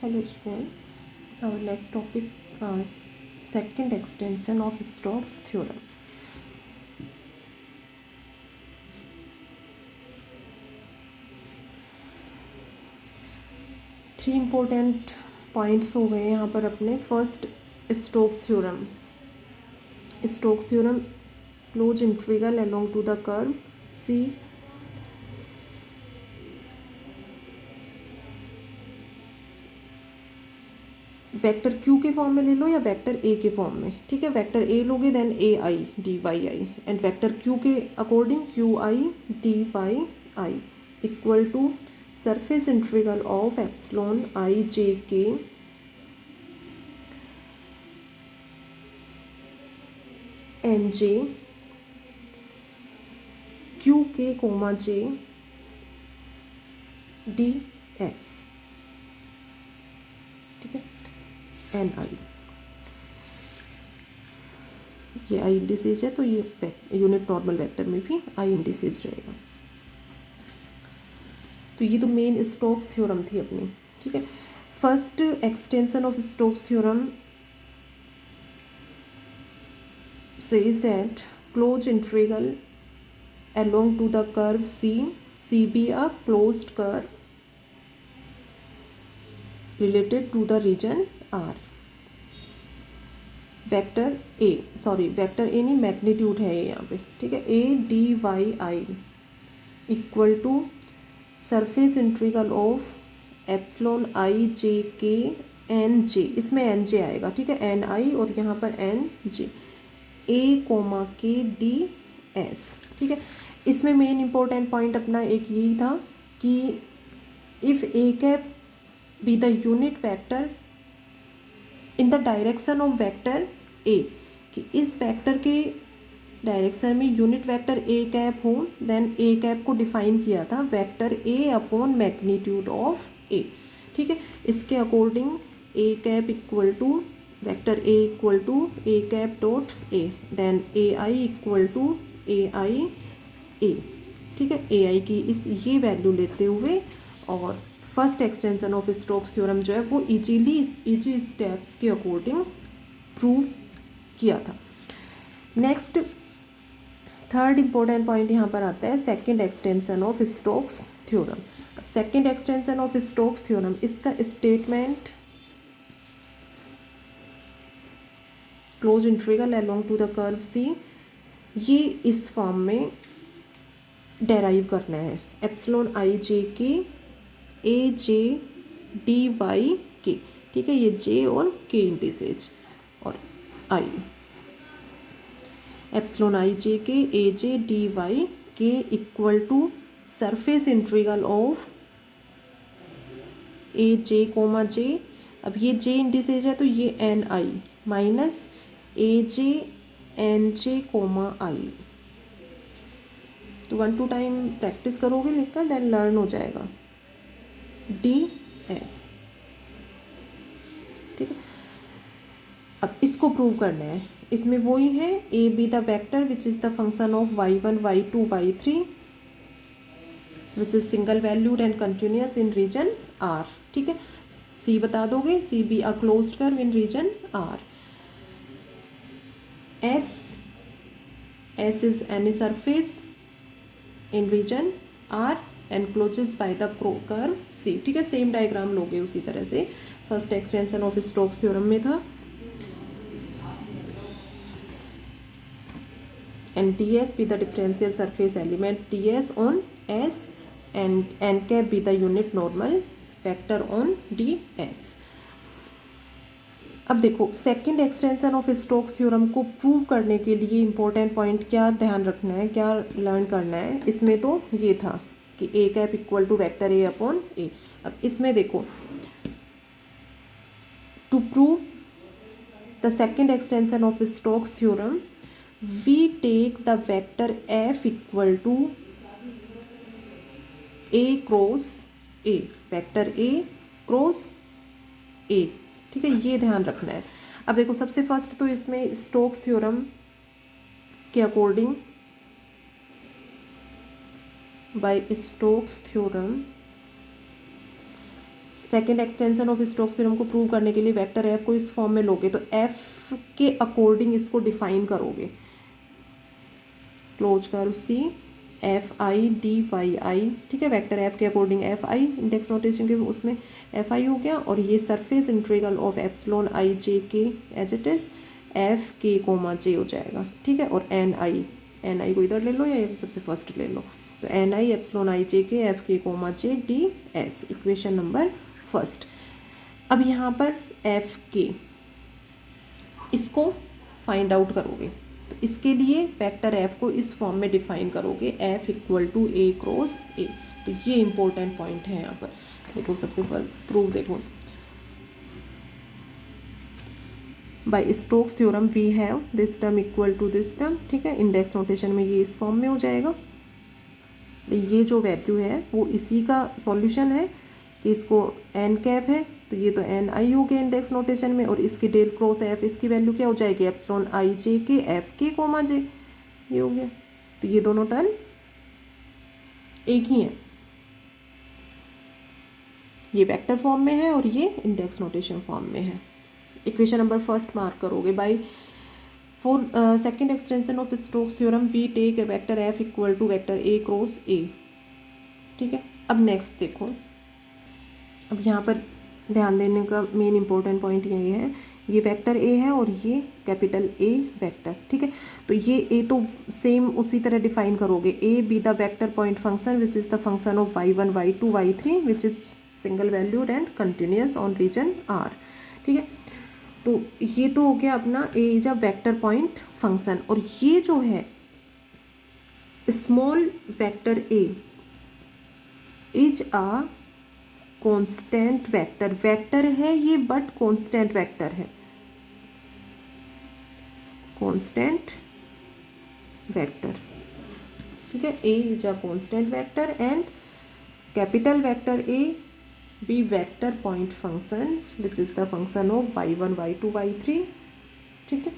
Hello students, our next topic, second extension of Stokes theorem. Three important points हो गए यहाँ पर अपने. First, Stokes theorem. Stokes theorem, close integral along to the curve C vector Q के form में ले लो या vector A के फॉर्म में. ठीक है, वेक्टर ए लोगे then A I D Y I, and vector Q के according Q I D Y I equal to surface integral of epsilon I J K N J Q K comma J D S. ठीक है, N आई, ये आई indices है तो ये unit normal vector में भी आई indices रहेगा. तो ये तो मेन स्टोक्स थ्योरम थी अपनी. ठीक है, first extension of Stokes theorem says that closed integral along to the curve C be a closed curve related to the region R. Vector A नहीं, मैग्नीट्यूड है ये यहाँ पे. ठीक है, A D Y I equal to surface integral of epsilon I J K N जे. इसमें N जे आएगा. ठीक है, एन आई और यहाँ पर एन जे ए कोमा के डी एस. ठीक है, इसमें मेन इंपॉर्टेंट पॉइंट अपना एक यही था कि if A cap B the unit vector in the direction of vector A, कि इस वेक्टर के डायरेक्शन में यूनिट वेक्टर ए कैप हो, देन ए कैप को डिफाइन किया था vector A upon magnitude of A. ठीक है, इसके according A cap equal to vector A equal to A cap dot A, then A I equal to A I A. ठीक है, ए आई की ये वैल्यू लेते हुए और first extension of Stokes theorem जो है वो इजी स्टेप्स के अकॉर्डिंग प्रूव किया था. नेक्स्ट, थर्ड इम्पोर्टेंट पॉइंट यहाँ पर आता है second extension of Stokes theorem. अब second extension of Stokes theorem, इसका statement close integral along to the curve C, ये इस फॉर्म में डेराइव करना है. Epsilon I J K A J D Y के. ठीक है, ये जे और के इंडिसेज और आई. Epsilon I J K A J D Y K equal to surface integral of A J comma J. अब ये जे इंडिसेज है तो ये N I minus A J N J comma I. तो 1-2 टाइम प्रैक्टिस करोगे लिखकर, then learn हो जाएगा. D S. ठीक है, अब इसको प्रूव करना है. इसमें वही है, A B the vector which is the function of y1 y2 y3 which is single valued and continuous in region R. ठीक है, सी बता दोगे, C be a closed curve in region R. S is any surface in region R and closes by the curve C. ठीक है, same diagram लोगे उसी तरह से first extension of Stokes theorem में था. and ds be the differential surface element ds on S and n cap be the unit normal vector on ds. अब देखो, second extension of Stokes theorem को prove करने के लिए important point क्या ध्यान रखना है, क्या लर्न करना है. इसमें तो ये था कि A cap equal to vector A upon A. अब इसमें देखो, to prove the second extension of Stokes theorem we take the vector F equal to A cross A, vector A cross A. ठीक है, ये ध्यान रखना है. अब देखो, सबसे फर्स्ट तो इसमें स्टोक्स थ्योरम के according, by Stokes theorem second extension of Stokes theorem को प्रूव करने के लिए वेक्टर एफ को इस फॉर्म में लोगे तो एफ के अकॉर्डिंग इसको डिफाइन करोगे। क्लोज कर C F I D Y I, ठीक है, वेक्टर एफ के according F I index notation के उसमें एफ आई हो गया, और ये surface integral of epsilon I J K as it is F K comma J हो जाएगा, ठीक है। और एन आई को इधर ले लो या सबसे फर्स्ट ले लो, तो N I epsilon I J K F K comma J D S, equation number first. अब यहाँ पर एफ के इसको फाइंड आउट करोगे, तो इसके लिए वेक्टर एफ को इस फॉर्म में डिफाइन करोगे, F equal to A cross A. तो ये इंपॉर्टेंट पॉइंट है यहाँ पर। देखो सबसे प्रूफ देखो, by Stokes theorem we have this term equal to this term, ठीक है। इंडेक्स नोटेशन में ये इस फॉर्म में हो जाएगा। ये जो वैल्यू है वो इसी का सॉल्यूशन है कि इसको एन कैप है, तो ये तो एन आई हो गया इंडेक्स नोटेशन में, और इसकी डेल क्रॉस एफ इसकी वैल्यू क्या हो जाएगी, epsilon I J K F K comma जे, ये हो गया। तो ये दोनों टर्म एक ही है, ये वेक्टर फॉर्म में है और ये इंडेक्स नोटेशन फॉर्म में है। इक्वेशन नंबर फर्स्ट मार्क करोगे, by for second extension of Stokes theorem we take a vector F equal to vector A cross A, ठीक है। अब नेक्स्ट देखो, अब यहाँ पर ध्यान देने का मेन इंपॉर्टेंट पॉइंट यही है, ये वेक्टर ए है और ये कैपिटल ए वेक्टर, ठीक है। तो ये ए तो सेम उसी तरह डिफाइन करोगे, A B the vector point function which is the function of y1 y2 y3 which is single valued and continuous on region R, ठीक है। तो ये तो हो गया अपना A is a vector point function, और ये जो है small vector A is a constant vector, vector है ये बट कांस्टेंट वेक्टर है, कांस्टेंट वेक्टर, ठीक है। A is a constant vector and capital vector A B vector point function which is the function of y1 y2 y3, ठीक है।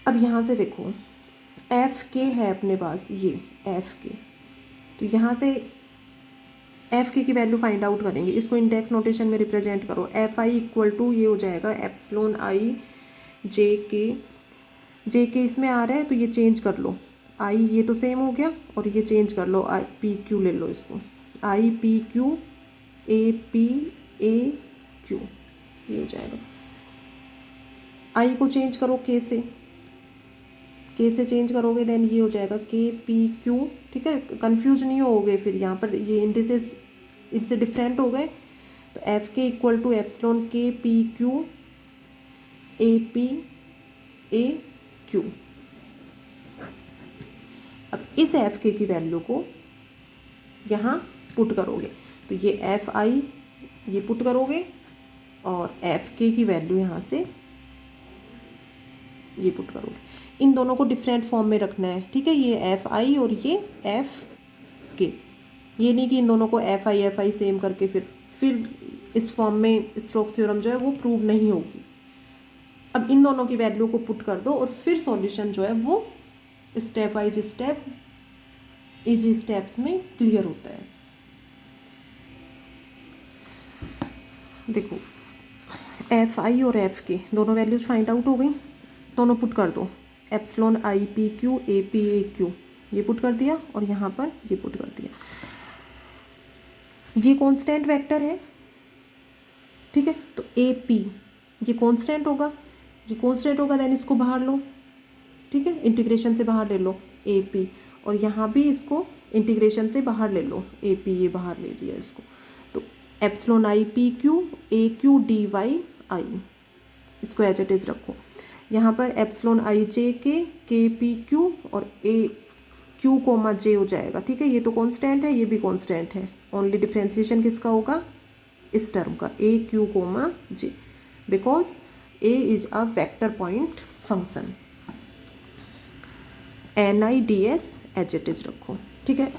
अब यहाँ से देखो एफ के है अपने पास, ये एफ के, तो यहाँ से एफ के की वैल्यू फाइंड आउट करेंगे, इसको इंडेक्स नोटेशन में रिप्रेजेंट करो, एफ आई इक्वल टू ये हो जाएगा एप्सिलॉन आई जे के इसमें आ रहा है तो ये चेंज कर लो, आई ये तो सेम हो गया, और ये चेंज कर लो, आई पी क्यू ले लो इसको, आई P Q A P A Q, ये हो जाएगा। आई को चेंज करो के से चेंज करोगे देन ये हो जाएगा के पी क्यू, ठीक है। कंफ्यूज नहीं होगे फिर, यहाँ पर ये इंडिसेस इनसे डिफरेंट हो गए, तो एफ के इक्वल टू एप्सिलॉन के P Q A P A Q. अब इस एफ के की वैल्यू को यहाँ पुट करोगे, तो ये एफ आई ये पुट करोगे और एफ के की वैल्यू यहाँ से ये पुट करोगे। इन दोनों को डिफरेंट फॉर्म में रखना है, ठीक है। ये एफ आई और ये एफ के, ये नहीं कि इन दोनों को एफ आई सेम करके फिर इस फॉर्म में स्टोक्स थ्योरम जो है वो प्रूव नहीं होगी। अब इन दोनों की वैल्यू को पुट कर दो और फिर सॉल्यूशन जो है वो step wise step easy steps में क्लियर होता है। देखो एफ आई और एफ के दोनों वैल्यूज फाइंड आउट हो गई, दोनों पुट कर दो, epsilon I P Q A P A Q ये पुट कर दिया और यहाँ पर ये पुट कर दिया। ये कांस्टेंट वेक्टर है, ठीक है, तो ए पी ये कांस्टेंट होगा, ये कांस्टेंट होगा देन इसको बाहर लो, ठीक है, इंटीग्रेशन से बाहर ले लो ए पी, और यहाँ भी इसको इंटीग्रेशन से बाहर ले लो ए पी, ये बाहर ले लिया इसको, तो epsilon I P Q A Q D Y I, इसको एज इट इज रखो। यहाँ पर एप्सिलॉन आई जे के पी क्यू और ए क्यू कोमा जे हो जाएगा, ठीक है। ये तो कांस्टेंट है, ये भी कांस्टेंट है, ओनली डिफ्रेंसिएशन किसका होगा, इस टर्म का, A Q comma J, because A is a vector point function. N I D S H it is रखो, ठीक है।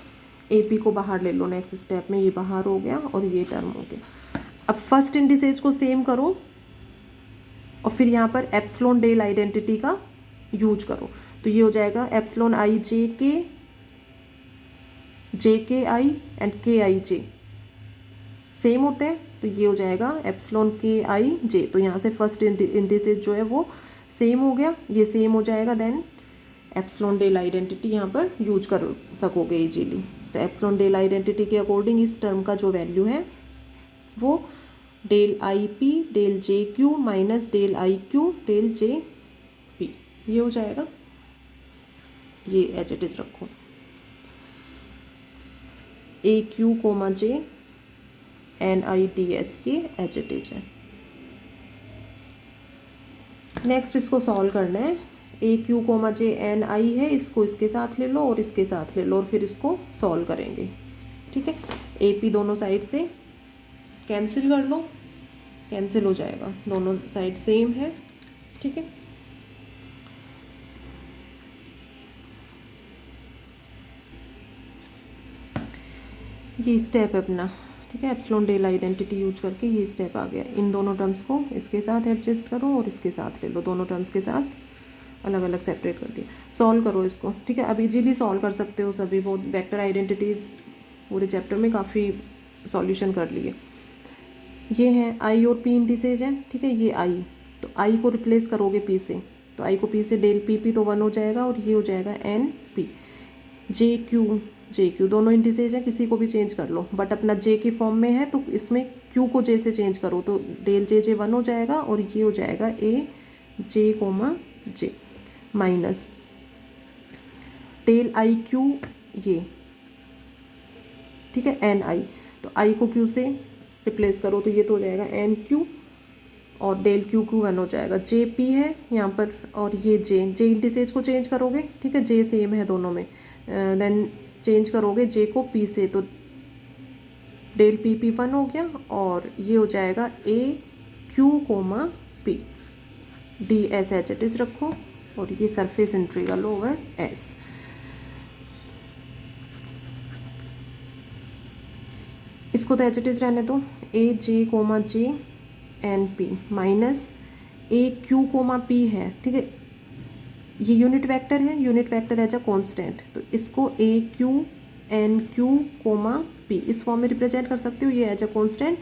ए पी को बाहर ले लो, नेक्स्ट स्टेप में ये बाहर हो गया और ये टर्म हो गया। अब फर्स्ट इंडिसेज को सेम करो और फिर यहाँ पर एप्सिलॉन डेल आइडेंटिटी का यूज करो, तो ये हो जाएगा एप्सिलॉन आई जे के जे के आई एंड के आई जे सेम होते हैं, तो ये हो जाएगा एप्सिलॉन के आई जे। तो यहाँ से फर्स्ट इंडिसेस जो है वो सेम हो गया, ये सेम हो जाएगा, देन एप्सिलॉन डेल आइडेंटिटी यहाँ पर यूज कर सकोगे इजीली। तो एप्सिलॉन डेल आइडेंटिटी के अकॉर्डिंग इस टर्म का जो वैल्यू है वो del I P del J Q minus del I Q del J P, ये हो जाएगा। ये एज इट इज रखो, A Q comma J N I D S, ये एज इट इज है। नेक्स्ट इसको सॉल्व करना है। A Q comma J N I है, इसको इसके साथ ले लो और इसके साथ ले लो और फिर इसको सॉल्व करेंगे। ठीक है, ए पी दोनों साइड से कैंसिल कर लो, कैंसिल हो जाएगा, दोनों साइड सेम है। ठीक है, ये स्टेप है अपना। ठीक है, एप्सिलॉन डेल आइडेंटिटी यूज करके ये स्टेप आ गया। इन दोनों टर्म्स को इसके साथ एडजस्ट करो और इसके साथ ले लो, दोनों टर्म्स के साथ अलग अलग सेपरेट कर दिया। सॉल्व करो इसको। ठीक है, अब इजीली सॉल्व कर सकते हो सभी, बहुत वेक्टर आइडेंटिटीज़ पूरे चैप्टर में काफ़ी सॉल्यूशन कर लिए। ये हैं आई और पी इंडिसेज हैं। ठीक है, ये आई, तो आई को रिप्लेस करोगे पी से, तो आई को पी से डेल पी पी तो 1 हो जाएगा और ये हो जाएगा एन पी। जे क्यू दोनों इंडिसेज हैं, किसी को भी चेंज कर लो, बट अपना जे की फॉर्म में है तो इसमें क्यू को जे से चेंज करो, तो डेल जे जे 1 हो जाएगा और ये हो जाएगा A J comma J minus del I Q ये। ठीक है, एन आई, तो आई को क्यू से रिप्लेस करो तो ये तो हो जाएगा एन क्यू और डेल क्यू क्यू 1 हो जाएगा। जे पी है यहाँ पर और ये जे इंडिसेज को चेंज करोगे। ठीक है, जे सेम है दोनों में, देन चेंज करोगे जे को पी से, तो डेल पी पी 1 हो गया और ये हो जाएगा A Q comma P D S H it is रखो और ये सरफेस इंटीग्रल ओवर एस। इसको तो एच इट इज रहने दो, A J comma J N P minus A Q comma P है। ठीक है, ये यूनिट वेक्टर है, unit vector as a constant, तो इसको A Q N Q comma P इस फॉर्म में रिप्रेजेंट कर सकते हो। ये as a constant,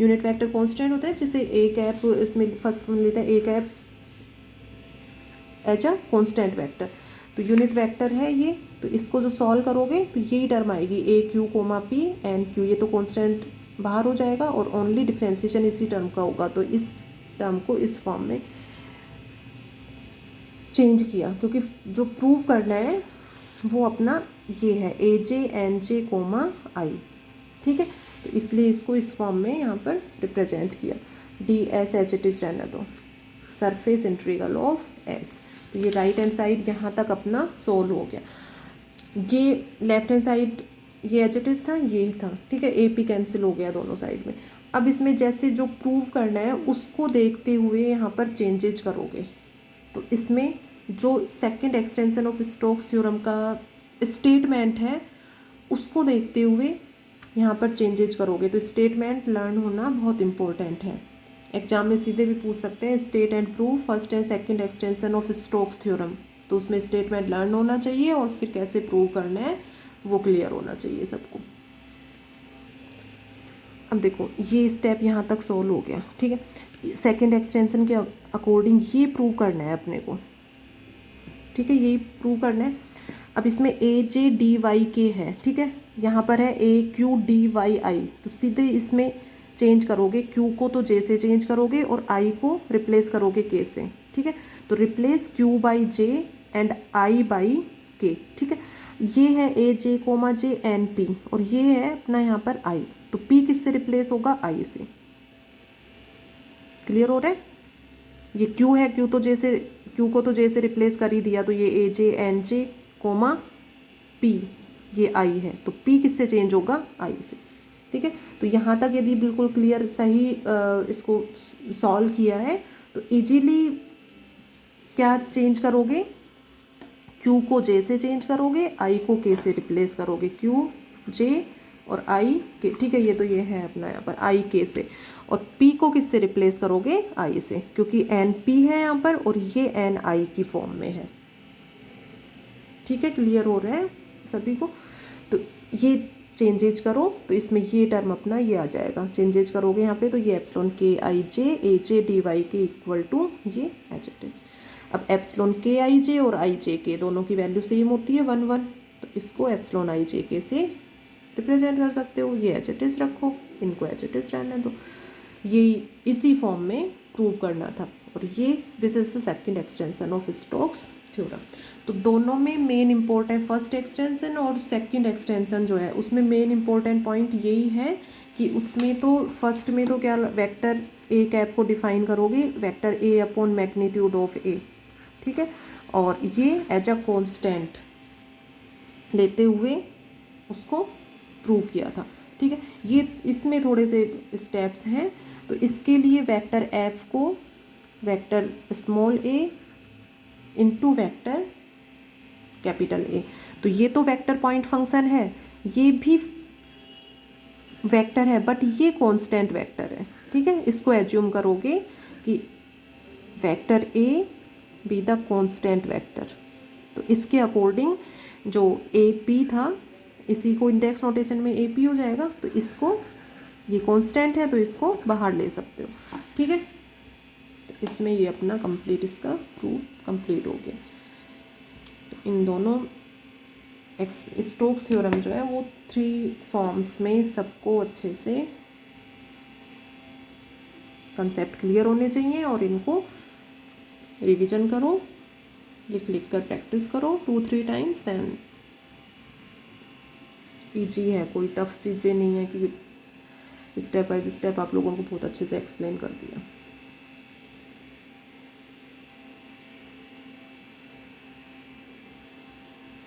unit vector constant होता है, जिसे ए कैप इसमें फर्स्ट फॉर्म लेता है, A cap as a constant vector. तो यूनिट वेक्टर है ये, तो इसको जो सॉल्व करोगे तो यही टर्म आएगी A Q comma P N Q, ये तो कांस्टेंट बाहर हो जाएगा और ओनली डिफ्रेंसिएशन इसी टर्म का होगा। तो इस टर्म को इस फॉर्म में चेंज किया, क्योंकि जो प्रूव करना है वो अपना ये है ए जे एन जे कोमा आई। ठीक है, तो इसलिए इसको इस फॉर्म में यहाँ पर रिप्रेजेंट किया। D S H it is रहने दो, सरफेस इंटीग्रल ऑफ एस। तो ये राइट हैंड साइड यहाँ तक अपना सोल्व हो गया। ये लेफ्ट हैंड साइड ये एच इट इज था, ये था। ठीक है, ए पी कैंसिल हो गया दोनों साइड में। अब इसमें जैसे जो प्रूव करना है उसको देखते हुए यहाँ पर चेंजेज करोगे। तो इसमें जो second extension of Stokes theorem का स्टेटमेंट है उसको देखते हुए यहाँ पर चेंजेज करोगे। तो स्टेटमेंट लर्न होना बहुत इंपॉर्टेंट है, एग्जाम में सीधे भी पूछ सकते हैं। State and prove first and second extension of Stokes theorem, तो उसमें स्टेटमेंट लर्न होना चाहिए और फिर कैसे प्रूव करना है वो क्लियर होना चाहिए सबको। अब देखो ये स्टेप यहाँ तक सोल्व हो गया। ठीक है, सेकंड एक्सटेंशन के अकॉर्डिंग ये प्रूव करना है अपने को। ठीक है, यही प्रूव करना है। अब इसमें ए जे डी वाई के है। ठीक है, यहाँ पर है ए क्यू डी वाई आई, तो सीधे इसमें चेंज करोगे, क्यू को तो जे से चेंज करोगे और आई को रिप्लेस करोगे के से। ठीक है, तो replace Q by J and I by के। ठीक है, ये है ए J comma J N P और ये है अपना यहाँ पर आई, तो पी किससे रिप्लेस होगा, आई से। क्लियर हो रहा है? ये क्यू है, क्यू को तो जे से रिप्लेस कर ही दिया, तो ये A J N J comma P ये आई है, तो पी किससे चेंज होगा, आई से। ठीक है, तो यहाँ तक यदि बिल्कुल क्लियर सही इसको सॉल्व किया है तो इजीली क्या चेंज करोगे, क्यू को जे से चेंज करोगे, आई को के से रिप्लेस करोगे, क्यू जे और आई के। ठीक है, ये तो ये है अपना यहाँ पर आई के से, और पी को किससे रिप्लेस करोगे, आई से, क्योंकि एन पी है यहाँ पर और ये एन आई की फॉर्म में है। ठीक है, क्लियर हो रहा है सभी को? तो ये चेंजेज करो तो इसमें ये टर्म अपना ये आ जाएगा, चेंजेज करोगे यहाँ पे तो ये एप्सिलॉन के आई जे ए J D Y K equal to ये एच इट इज। अब एप्सिलॉन के आई जे और आई जे के दोनों की वैल्यू सेम होती है 1 1, तो इसको एप्सिलॉन आई जे के से रिप्रेजेंट कर सकते हो। ये एच इट इज रखो, इनको एच इट इज रहने दो। ये इसी फॉर्म में प्रूव करना था, और ये this is the second extension of Stokes theorem. तो दोनों में मेन इम्पोर्टेंट फर्स्ट एक्सटेंशन और सेकंड एक्सटेंशन जो है उसमें मेन इम्पोर्टेंट पॉइंट यही है कि उसमें तो फर्स्ट में तो क्या वेक्टर ए कैप को डिफाइन करोगे vector A upon magnitude of A, ठीक है, और ये एज अ कांस्टेंट लेते हुए उसको प्रूव किया था, ठीक है। ये इसमें थोड़े से स्टेप्स हैं, तो इसके लिए वेक्टर एफ को vector small A into vector capital A, तो ये तो वेक्टर पॉइंट फंक्शन है, ये भी वेक्टर है बट ये कांस्टेंट वेक्टर है, ठीक है। इसको एज्यूम करोगे कि vector A be the constant vector, तो इसके अकॉर्डिंग जो ए पी था इसी को इंडेक्स नोटेशन में ए पी हो जाएगा, तो इसको ये कांस्टेंट है तो इसको बाहर ले सकते हो, ठीक है। तो इसमें ये अपना कंप्लीट इसका प्रूफ कंप्लीट हो गया। तो इन दोनों स्टोक्स थ्योरम जो है वो 3 फॉर्म्स में सबको अच्छे से कंसेप्ट क्लियर होने चाहिए, और इनको रिवीजन करो, लिख लिख कर प्रैक्टिस करो 2-3 टाइम्स, देन इजी है, कोई टफ चीज़ें नहीं है कि स्टेप बाय स्टेप आप लोगों को बहुत अच्छे से एक्सप्लेन कर दिया।